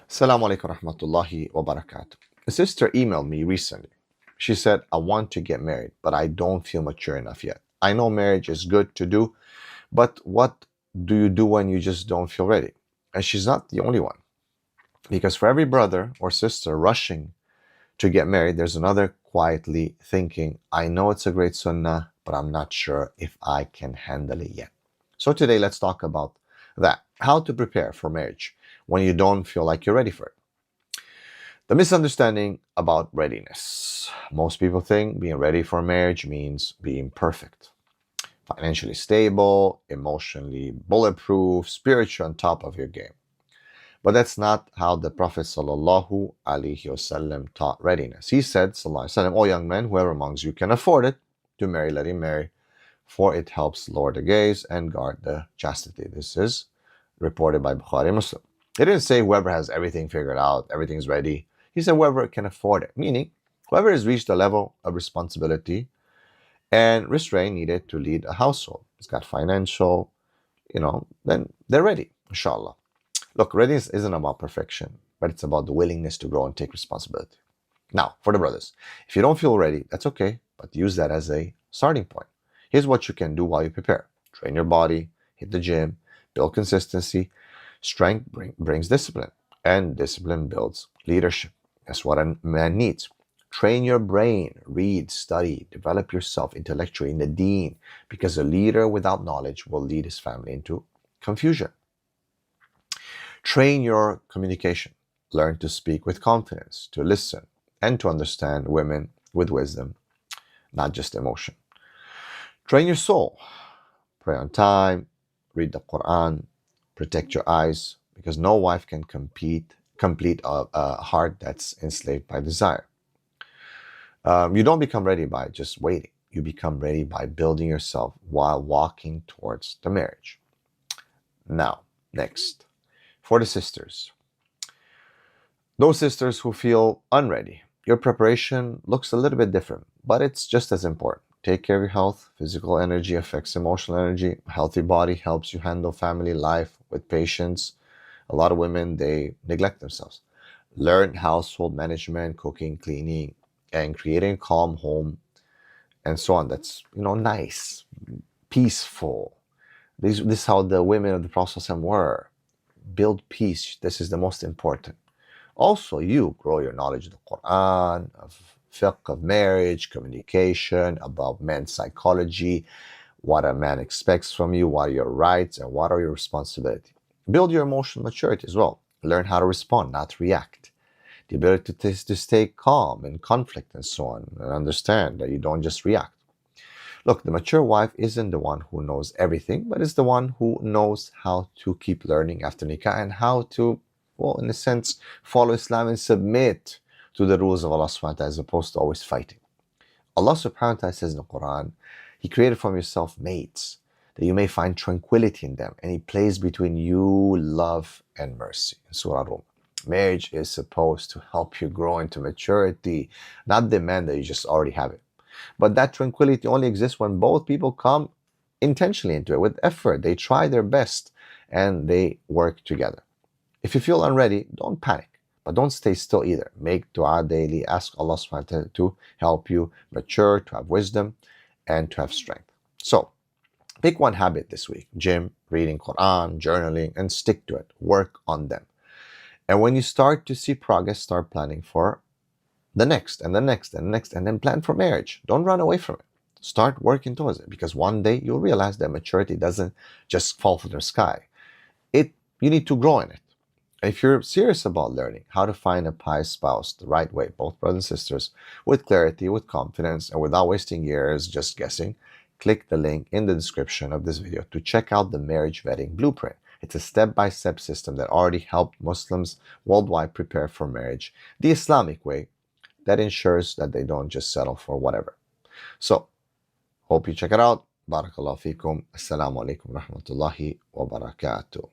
Assalamu alaikum rahmatullahi wa barakatuh. A sister emailed me recently. She said, I want to get married, but I don't feel mature enough yet. I know marriage is good to do, but what do you do when you just don't feel ready? And she's not the only one. Because for every brother or sister rushing to get married, there's another quietly thinking, I know it's a great sunnah, but I'm not sure if I can handle it yet. So today, let's talk about that. How to prepare for marriage when you don't feel like you're ready for it. The misunderstanding about readiness. Most people think being ready for marriage means being perfect, financially stable, emotionally bulletproof, spiritual on top of your game. But that's not how the Prophet ﷺ taught readiness. He said, ﷺ, O young men, whoever amongst you can afford it to marry, let him marry, for it helps lower the gaze and guard the chastity. This is reported by Bukhari Muslim. It didn't say whoever has everything figured out, everything's ready. He said whoever can afford it, meaning whoever has reached a level of responsibility and restraint needed to lead a household. It's got financial, then they're ready, inshallah. Look, readiness isn't about perfection, but it's about the willingness to grow and take responsibility. Now, for the brothers, if you don't feel ready, that's okay, but use that as a starting point. Here's what you can do while you prepare. Train your body, hit the gym, build consistency. Strength brings discipline, and discipline builds leadership. That's what a man needs. Train your brain, read, study, develop yourself intellectually in the deen, because a leader without knowledge will lead his family into confusion. Train your communication. Learn to speak with confidence, to listen, and to understand women with wisdom, not just emotion. Train your soul. Pray on time, read the Qur'an, protect your eyes, because no wife can complete a heart that's enslaved by desire. You don't become ready by just waiting. You become ready by building yourself while walking towards the marriage. Now, next, for the sisters. Those sisters who feel unready, your preparation looks a little bit different, but it's just as important. Take care of your health. Physical energy affects emotional energy. A healthy body helps you handle family life with patience. A lot of women, they neglect themselves. Learn household management, cooking, cleaning, and creating a calm home, and so on. That's, nice, peaceful. This is how the women of the Prophet ﷺ were. Build peace. This is the most important. Also, you grow your knowledge of the Quran, of fiqh, of marriage, communication, about men's psychology, what a man expects from you, what are your rights, and what are your responsibilities. Build your emotional maturity as well. Learn how to respond, not react. The ability to stay calm in conflict and so on, and understand that you don't just react. Look, the mature wife isn't the one who knows everything, but is the one who knows how to keep learning after nikah and how to, in a sense, follow Islam and submit to the rules of Allah subhanahu wa ta'ala as opposed to always fighting. Allah subhanahu wa ta'ala says in the Quran, He created from yourself mates, that you may find tranquility in them, and He placed between you love and mercy. In Surah Rum. Marriage is supposed to help you grow into maturity, not demand that you just already have it. But that tranquility only exists when both people come intentionally into it, with effort. They try their best and they work together. If you feel unready, don't panic, but don't stay still either. Make dua daily. Ask Allah subhanahu wa ta'ala to help you mature, to have wisdom, and to have strength. So, pick one habit this week. Gym, reading Quran, journaling, and stick to it. Work on them. And when you start to see progress, start planning for the next, and the next, and next, and then plan for marriage. Don't run away from it. Start working towards it, because one day you'll realize that maturity doesn't just fall from the sky. You need to grow in it. If you're serious about learning how to find a pious spouse the right way, both brothers and sisters, with clarity, with confidence, and without wasting years just guessing, click the link in the description of this video to check out the marriage vetting blueprint. It's a step-by-step system that already helped Muslims worldwide prepare for marriage the Islamic way, that ensures that they don't just settle for whatever. So, hope you check it out. Barakallahu feekum. Assalamu alaikum rahmatullahi wa barakatuh.